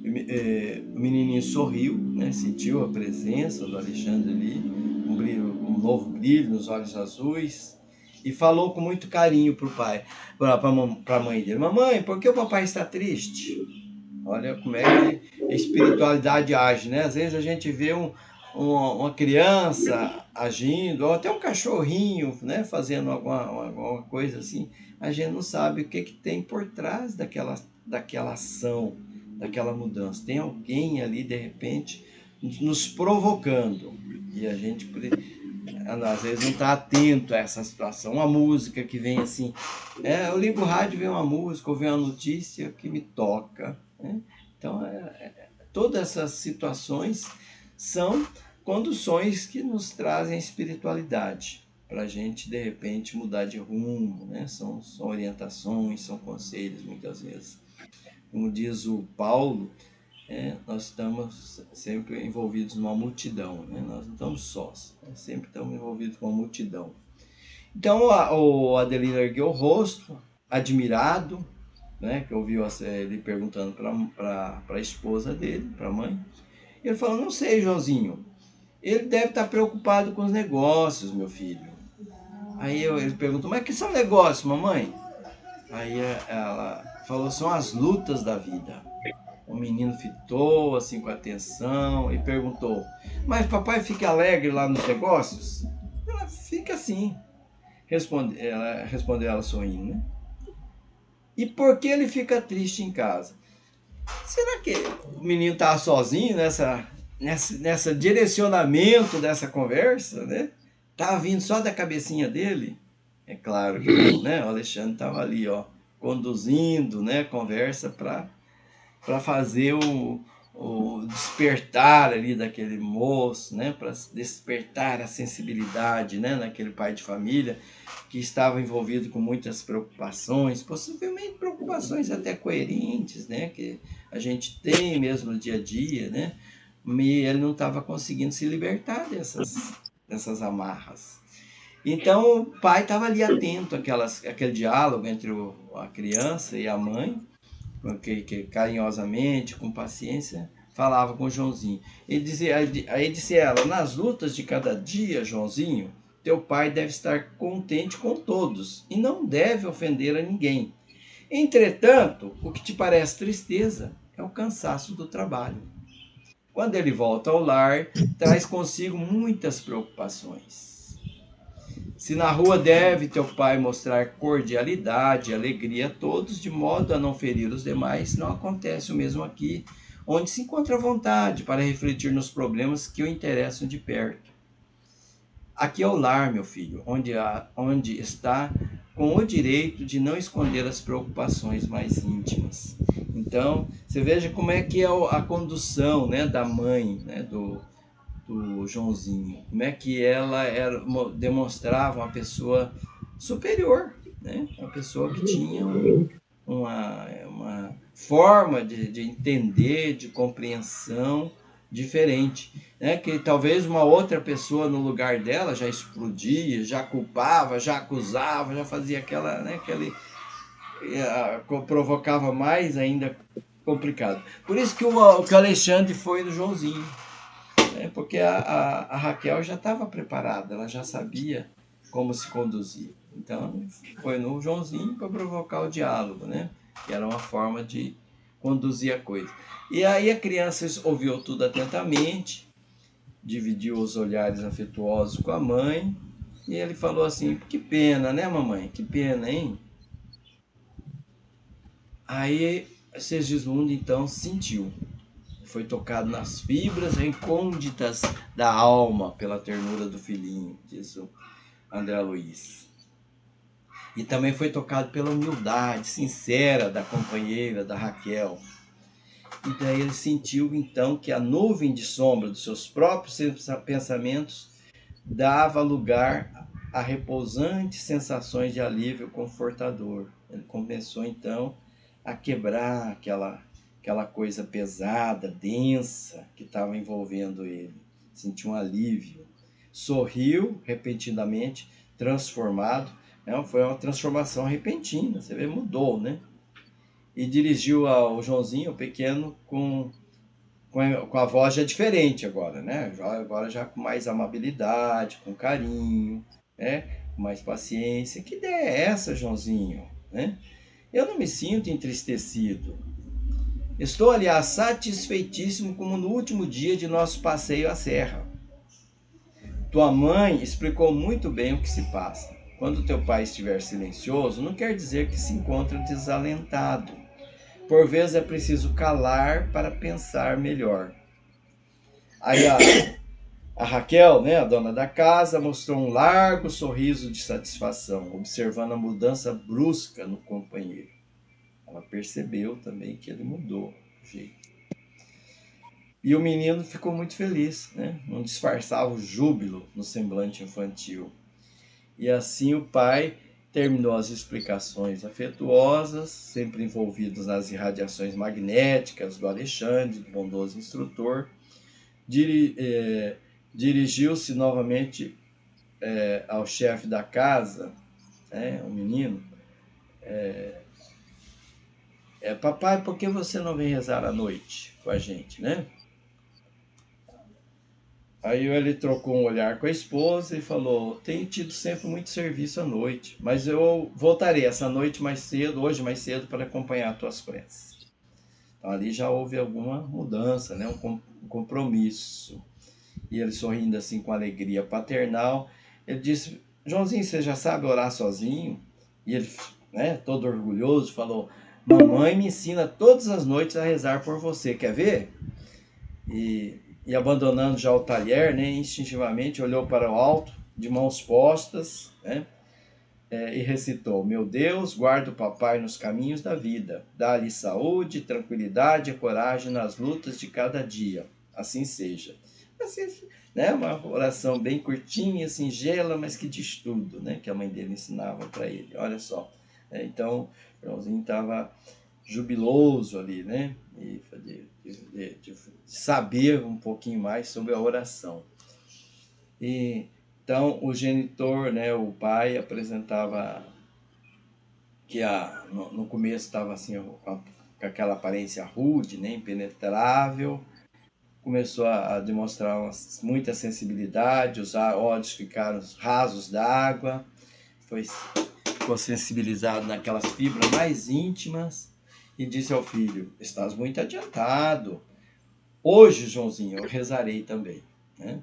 menininho sorriu, né, sentiu a presença do Alexandre ali, um novo brilho nos olhos azuis, e falou com muito carinho para o pai, para a mãe dele: mamãe, por que o papai está triste? Olha como é que a espiritualidade age, né? Às vezes a gente vê uma criança agindo, ou até um cachorrinho, né, fazendo alguma coisa assim, a gente não sabe o que tem por trás daquela ação, daquela mudança. Tem alguém ali, de repente, nos provocando, e a gente às vezes não está atento a essa situação. Uma música que vem assim, eu ligo o rádio, vem uma música, ou vem uma notícia que me toca, né? Então, todas essas situações são conduções que nos trazem espiritualidade, para a gente, de repente, mudar de rumo, né? São orientações, são conselhos, muitas vezes. Como diz o Paulo, nós estamos sempre envolvidos numa multidão, né? Nós não estamos sós, sempre estamos envolvidos com uma multidão. Então, o Adelino ergueu o rosto, admirado, né? Que ouviu ele perguntando para a esposa dele, para a mãe. E ele falou: não sei, Joãozinho, ele deve estar preocupado com os negócios, meu filho. Aí ele perguntou: mas que são negócios, mamãe? Aí ela falou: são as lutas da vida. O menino fitou assim com atenção e perguntou: mas papai fica alegre lá nos negócios? Ela: fica assim, respondeu ela sorrindo, né? E por que ele fica triste em casa? Será que o menino estava sozinho nessa direcionamento dessa conversa, né? Estava vindo só da cabecinha dele? É claro que não, né? O Alexandre estava ali, conduzindo, né, a conversa para fazer o despertar ali daquele moço, né, para despertar a sensibilidade, né, naquele pai de família que estava envolvido com muitas preocupações, possivelmente preocupações até coerentes, né, que a gente tem mesmo no dia a dia, né, e ele não estava conseguindo se libertar dessas amarras. Então o pai estava ali atento àquele diálogo entre a criança e a mãe, que carinhosamente, com paciência, falava com o Joãozinho. Aí disse ela: nas lutas de cada dia, Joãozinho, teu pai deve estar contente com todos e não deve ofender a ninguém. Entretanto, o que te parece tristeza é o cansaço do trabalho. Quando ele volta ao lar, traz consigo muitas preocupações. Se na rua deve teu pai mostrar cordialidade e alegria a todos, de modo a não ferir os demais, não acontece o mesmo aqui, onde se encontra vontade para refletir nos problemas que o interessam de perto. Aqui é o lar, meu filho, onde está com o direito de não esconder as preocupações mais íntimas. Então, você veja como é que é a condução, né, da mãe, né, do Joãozinho, como é que ela demonstrava uma pessoa superior, né? Uma pessoa que tinha uma forma de entender, de compreensão diferente, né? Que talvez uma outra pessoa no lugar dela já explodia, já culpava, já acusava, já fazia aquela, né, provocava mais ainda complicado. Por isso que o Alexandre foi no Joãozinho, né? Porque a Raquel já estava preparada, ela já sabia como se conduzir. Então, foi no Joãozinho para provocar o diálogo, né? Que era uma forma de conduzir a coisa. E aí a criança ouviu tudo atentamente, dividiu os olhares afetuosos com a mãe, e ele falou assim: que pena, né, mamãe? Que pena, hein? Aí Segismundo então sentiu, foi tocado nas fibras recônditas da alma pela ternura do filhinho, diz o André Luiz. E também foi tocado pela humildade sincera da companheira, da Raquel. E daí ele sentiu então que a nuvem de sombra dos seus próprios pensamentos dava lugar a repousantes sensações de alívio confortador. Ele começou então a quebrar aquela coisa pesada, densa que estava envolvendo ele. Sentiu um alívio. Sorriu repentinamente, transformado. Não, foi uma transformação repentina, você vê, mudou, né? E dirigiu ao Joãozinho, o pequeno, com a voz já diferente agora, né? Agora já com mais amabilidade, com carinho, né? Com mais paciência. Que ideia é essa, Joãozinho? Né? Eu não me sinto entristecido. Estou, aliás, satisfeitíssimo como no último dia de nosso passeio à serra. Tua mãe explicou muito bem o que se passa. Quando teu pai estiver silencioso, não quer dizer que se encontra desalentado. Por vezes é preciso calar para pensar melhor. Aí a Raquel, né, a dona da casa, mostrou um largo sorriso de satisfação, observando a mudança brusca no companheiro. Ela percebeu também que ele mudou o jeito. E o menino ficou muito feliz, né? Não disfarçava o júbilo no semblante infantil. E assim o pai terminou as explicações afetuosas, sempre envolvidos nas irradiações magnéticas do Alexandre, do bondoso instrutor, dirigiu-se novamente ao chefe da casa, né, o menino. Papai, por que você não vem rezar à noite com a gente, né? Aí ele trocou um olhar com a esposa e falou: tenho tido sempre muito serviço à noite, mas eu voltarei essa noite mais cedo, hoje mais cedo, para acompanhar tuas preces. Então ali já houve alguma mudança, né? Um compromisso. E ele sorrindo assim com alegria paternal, ele disse: Joãozinho, você já sabe orar sozinho? E ele, né, todo orgulhoso, falou: mamãe me ensina todas as noites a rezar por você, quer ver? E abandonando já o talher, né, instintivamente olhou para o alto, de mãos postas, né, e recitou: meu Deus, guarda o papai nos caminhos da vida, dá-lhe saúde, tranquilidade e coragem nas lutas de cada dia, assim seja. Assim, né, uma oração bem curtinha, singela, mas que diz tudo, né, que a mãe dele ensinava para ele. Olha só, então o Joãozinho estava jubiloso ali, né, de saber um pouquinho mais sobre a oração. E então o genitor, né, o pai, apresentava que no começo estava assim com aquela aparência rude, né, impenetrável. Começou a demonstrar muita sensibilidade, os olhos ficaram rasos d'água, ficou sensibilizado naquelas fibras mais íntimas e disse ao filho: estás muito adiantado. Hoje, Joãozinho, eu rezarei também, né?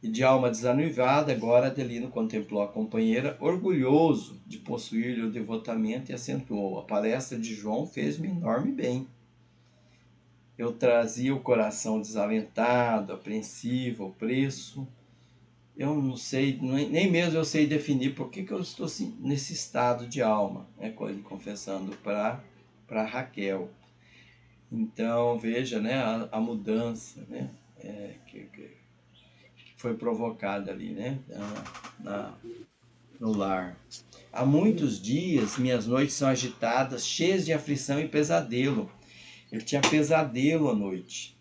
E de alma desanivada, agora Adelino contemplou a companheira, orgulhoso de possuir-lhe o devotamento, e acentuou: a palestra de João fez-me enorme bem. Eu trazia o coração desalentado, apreensivo, opresso. Eu não sei, nem mesmo eu sei definir por que eu estou assim, nesse estado de alma, né? Ele confessando para Raquel. Então, veja, né, a mudança, né, que foi provocada ali, né, no lar. Há muitos dias minhas noites são agitadas, cheias de aflição e pesadelo. Eu tinha pesadelo à noite.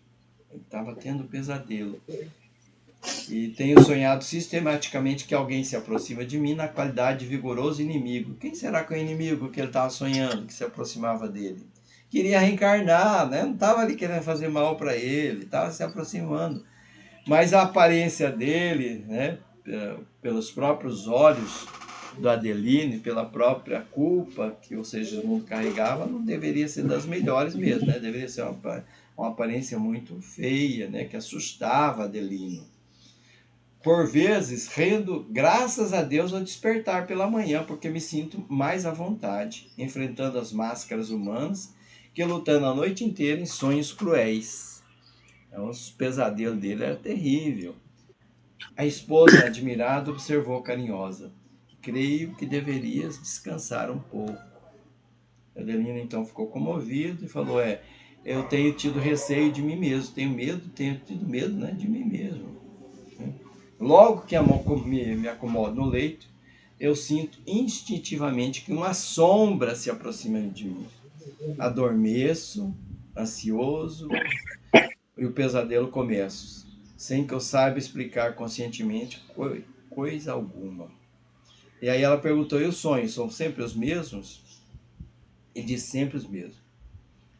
Ele estava tendo pesadelo. E tenho sonhado sistematicamente que alguém se aproxima de mim na qualidade de vigoroso inimigo. Quem será que é o inimigo que ele estava sonhando, que se aproximava dele? Queria reencarnar, né? Não estava ali querendo fazer mal para ele, estava se aproximando. Mas a aparência dele, né, pelos próprios olhos do Adeline, pela própria culpa que o Segismundo carregava, não deveria ser das melhores mesmo, né? Deveria ser uma aparência muito feia, né, que assustava Adelino. Por vezes, rendo graças a Deus ao despertar pela manhã, porque me sinto mais à vontade, enfrentando as máscaras humanas, que lutando a noite inteira em sonhos cruéis. Então, os pesadelos dele eram terríveis. A esposa, admirada, observou carinhosa. Creio que deverias descansar um pouco. Adelina então ficou comovido e falou, eu tenho tido receio de mim mesmo, tenho tido medo, né, de mim mesmo. Logo que me acomodo no leito, eu sinto instintivamente que uma sombra se aproxima de mim. Adormeço, ansioso, e o pesadelo começa, sem que eu saiba explicar conscientemente coisa alguma. E aí ela perguntou, e os sonhos são sempre os mesmos? E disse sempre os mesmos.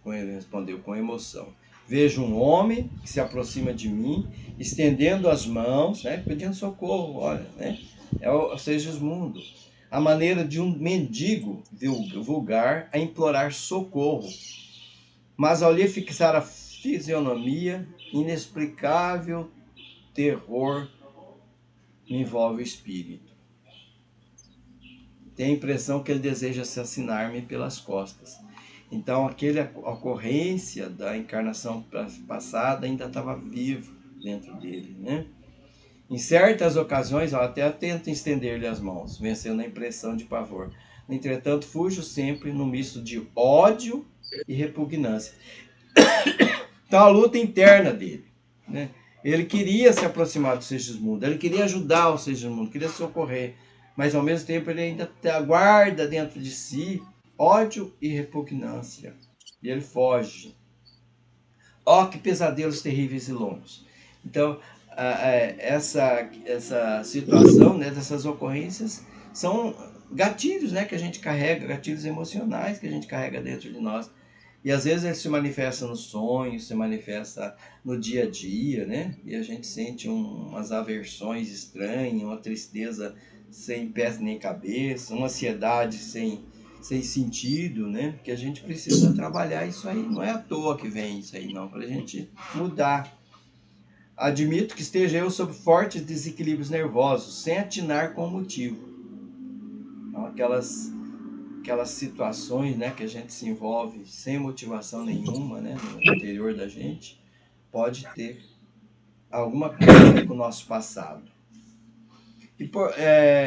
Ele respondeu com emoção. Vejo um homem que se aproxima de mim, estendendo as mãos, né, pedindo socorro, olha, né? É o Segismundo. A maneira de um mendigo vulgar a implorar socorro. Mas ao lhe fixar a fisionomia, inexplicável terror me envolve o espírito. Tenho a impressão que ele deseja assassinar-me pelas costas. Então, aquela ocorrência da encarnação passada ainda estava vivo dentro dele, né? Em certas ocasiões, eu até tento estender-lhe as mãos, vencendo a impressão de pavor. Entretanto, fujo sempre no misto de ódio e repugnância. Então, a luta interna dele, né? Ele queria se aproximar do Segismundo, ele queria ajudar o Segismundo, queria socorrer, mas ao mesmo tempo ele ainda guarda dentro de si ódio e repugnância. E ele foge. Ó, que pesadelos terríveis e longos. Então, essa situação, né, dessas ocorrências são gatilhos, né, que a gente carrega, gatilhos emocionais que a gente carrega dentro de nós. E às vezes ele se manifesta nos sonhos, se manifesta no dia a dia, né? E a gente sente umas aversões estranhas, uma tristeza sem pés nem cabeça, uma ansiedade sem sentido, né? Que a gente precisa trabalhar isso aí. Não é à toa que vem isso aí, não, para a gente mudar. Admito que esteja eu sob fortes desequilíbrios nervosos, sem atinar com o motivo. Então, aquelas situações, né, que a gente se envolve sem motivação nenhuma, né, no interior da gente, pode ter alguma coisa com o nosso passado. E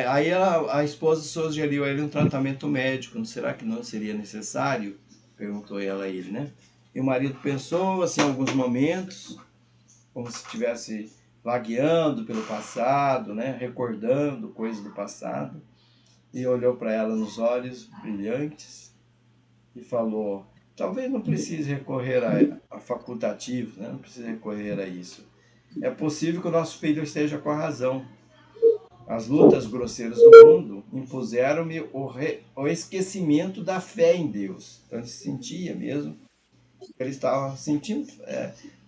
aí a esposa sugeriu a ele um tratamento médico. Será que não seria necessário? Perguntou ela a ele, né? E o marido pensou assim alguns momentos, como se estivesse vagueando pelo passado, né, recordando coisas do passado, e olhou para ela nos olhos brilhantes e falou, talvez não precise recorrer a facultativos, né? Não precisa recorrer a isso. É possível que o nosso filho esteja com a razão. As lutas grosseiras do mundo impuseram-me o esquecimento da fé em Deus. Então ele sentia mesmo, ele estava sentindo,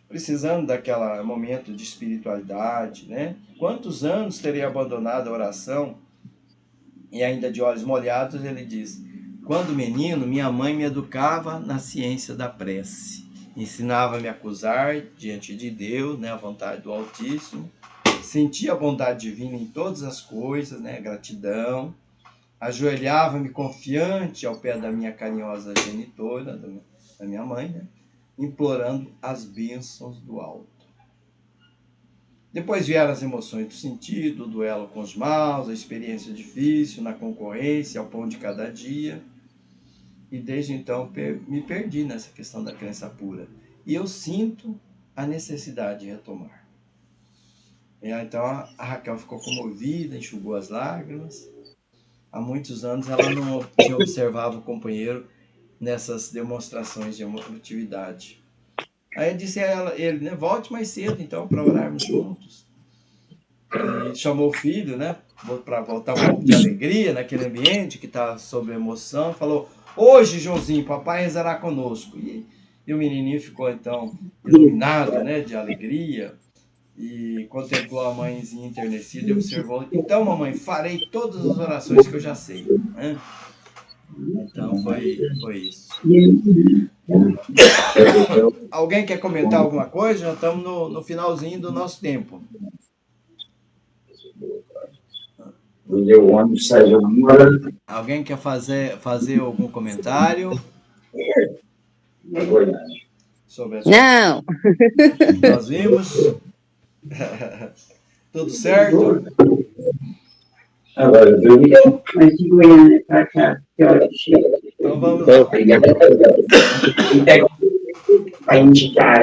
precisando daquele momento de espiritualidade, né? Quantos anos teria abandonado a oração? E ainda de olhos molhados ele diz, quando menino, minha mãe me educava na ciência da prece. Ensinava-me a acusar diante de Deus, né, a vontade do Altíssimo. Sentia a bondade divina em todas as coisas, né, gratidão. Ajoelhava-me confiante ao pé da minha carinhosa genitora, da minha mãe, né, implorando as bênçãos do alto. Depois vieram as emoções do sentido, o duelo com os maus, a experiência difícil na concorrência, ao pão de cada dia. E desde então me perdi nessa questão da crença pura. E eu sinto a necessidade de retomar. Então a Raquel ficou comovida, enxugou as lágrimas. Há muitos anos ela não observava o companheiro nessas demonstrações de emotividade. Aí eu disse a ele, né, volte mais cedo, então, para orarmos juntos. E chamou o filho, né, para voltar um pouco de alegria naquele ambiente que está sob emoção. Falou, hoje, Joãozinho, papai rezará conosco. E o menininho ficou, então, iluminado, né, de alegria. E contemplou a mãezinha enternecida e observou. Então, mamãe, farei todas as orações que eu já sei. Né? Então, foi isso. Alguém quer comentar alguma coisa? Já estamos no finalzinho do nosso tempo. Alguém quer fazer algum comentário sobre essa? Não, Nós vimos. Tudo certo? Mas de Goiânia para cá, que hora que chega? Então vamos lá. Para indicar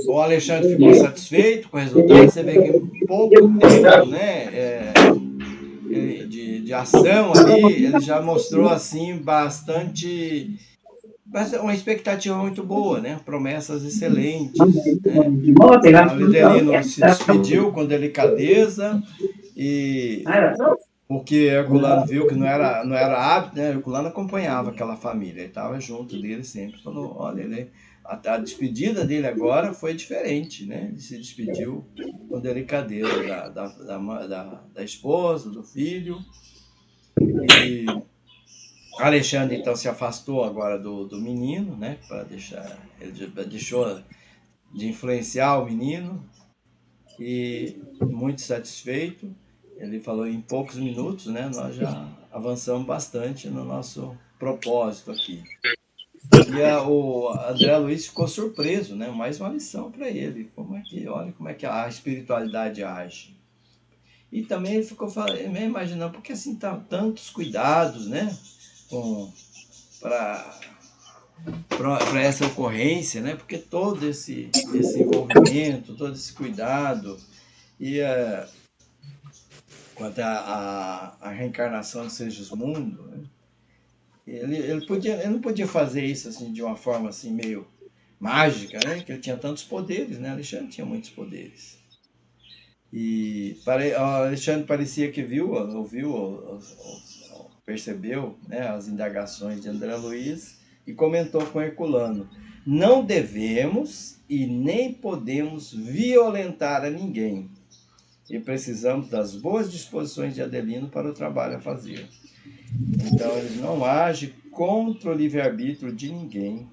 O Alexandre ficou satisfeito com o resultado. Você vê que em pouco tempo, né, de ação ali, ele já mostrou assim bastante uma expectativa muito boa, né? Promessas excelentes. Né? O Adelino se despediu com delicadeza e porque Herculano viu que não era hábito, né? Herculano acompanhava aquela família, ele estava junto dele sempre. Falou, olha, a despedida dele agora foi diferente, né? Ele se despediu com delicadeza da esposa, do filho. E Alexandre então se afastou agora do menino, né? Para ele deixou de influenciar o menino e muito satisfeito. Ele falou em poucos minutos, né? Nós já avançamos bastante no nosso propósito aqui. E o André Luiz ficou surpreso, né? Mais uma lição para ele. Olha como é que a espiritualidade age. E também ele ficou imaginando, porque assim tá tantos cuidados, né? Para essa ocorrência, né? Porque todo esse envolvimento, todo esse cuidado e quanto à reencarnação de Segismundo, né? Ele não podia fazer isso assim de uma forma assim meio mágica, né? Que ele tinha tantos poderes, né? Alexandre tinha muitos poderes. E Alexandre parecia que ouviu, percebeu, né, as indagações de André Luiz e comentou com Herculano: não devemos e nem podemos violentar a ninguém e precisamos das boas disposições de Adelino para o trabalho a fazer. Então eles não agem contra o livre-arbítrio de ninguém,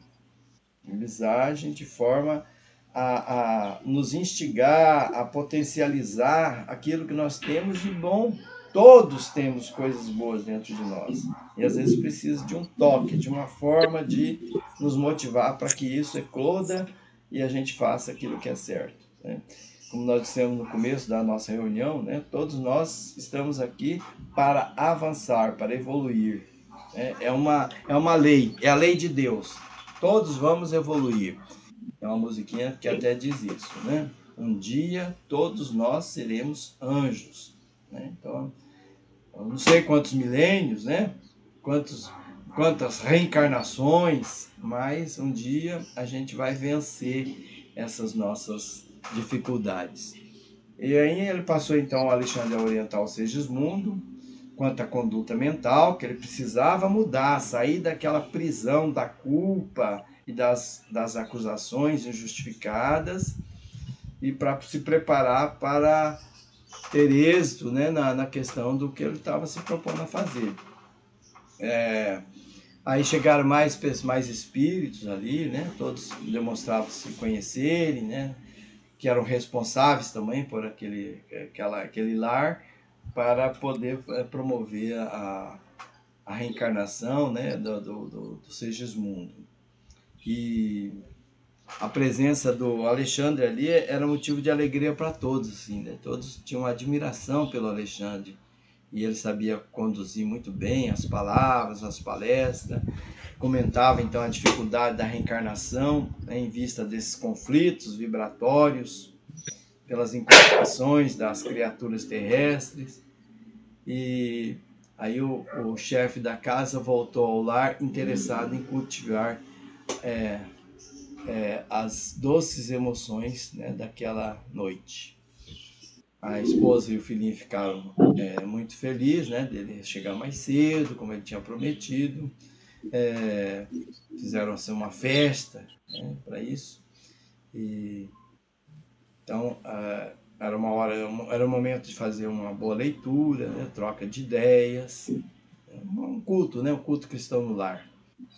eles agem de forma a nos instigar, a potencializar aquilo que nós temos de bom. Todos temos coisas boas dentro de nós. E às vezes precisa de um toque, de uma forma de nos motivar para que isso ecloda e a gente faça aquilo que é certo. Né? Como nós dissemos no começo da nossa reunião, né? Todos nós estamos aqui para avançar, para evoluir. Né? É uma lei, é a lei de Deus. Todos vamos evoluir. É uma musiquinha que até diz isso, né? Um dia todos nós seremos anjos, né? Então, eu não sei quantos milênios, né? Quantas reencarnações, mas um dia a gente vai vencer essas nossas dificuldades. E aí ele passou então o Alexandre a orientar o Segismundo quanto à conduta mental, que ele precisava mudar, sair daquela prisão da culpa e das acusações injustificadas e para se preparar para ter êxito, né, na questão do que ele estava se propondo a fazer. Aí chegaram mais espíritos ali, né, todos demonstravam se conhecerem, né, que eram responsáveis também por aquele lar, para poder promover a reencarnação, né, do Segismundo. E a presença do Alexandre ali era motivo de alegria para todos, assim, né? Todos tinham admiração pelo Alexandre e ele sabia conduzir muito bem as palavras, as palestras, comentava então a dificuldade da reencarnação, né, em vista desses conflitos vibratórios pelas incorporações das criaturas terrestres. E aí o chefe da casa voltou ao lar interessado em cultivar as doces emoções, né, daquela noite. A esposa e o filhinho ficaram muito felizes, né, dele chegar mais cedo, como ele tinha prometido. Fizeram assim, uma festa, né, para isso. Então, era era um momento de fazer uma boa leitura, né, troca de ideias, um culto, né, um culto cristão no lar,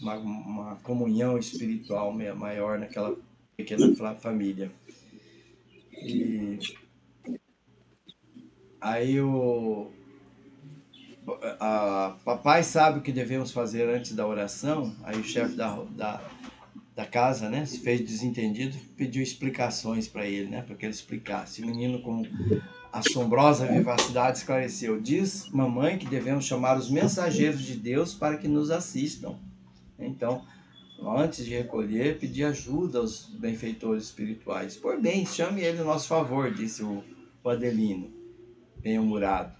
uma comunhão espiritual maior naquela pequena família. E aí papai sabe o que devemos fazer antes da oração. Aí o chefe da casa, né, se fez desentendido, pediu explicações para ele, né, para que ele explicasse. O menino, com assombrosa vivacidade, esclareceu: diz mamãe que devemos chamar os mensageiros de Deus para que nos assistam. Então, antes de recolher, pedir ajuda aos benfeitores espirituais. Por bem, chame ele a nosso favor, disse o Adelino, bem-humorado.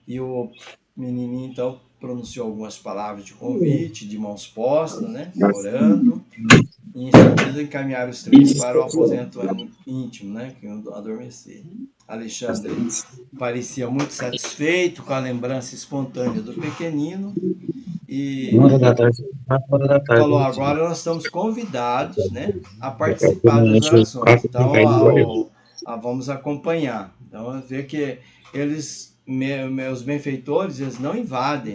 E o menininho, então, pronunciou algumas palavras de convite, de mãos postas, né, orando, e em seguida encaminharam os três para o aposento íntimo, né, que iam adormecer. Alexandre parecia muito satisfeito com a lembrança espontânea do pequenino e falou: agora nós estamos convidados, né, a participar das orações. Então, vamos acompanhar. Então, ver que eles, meus benfeitores, eles não invadem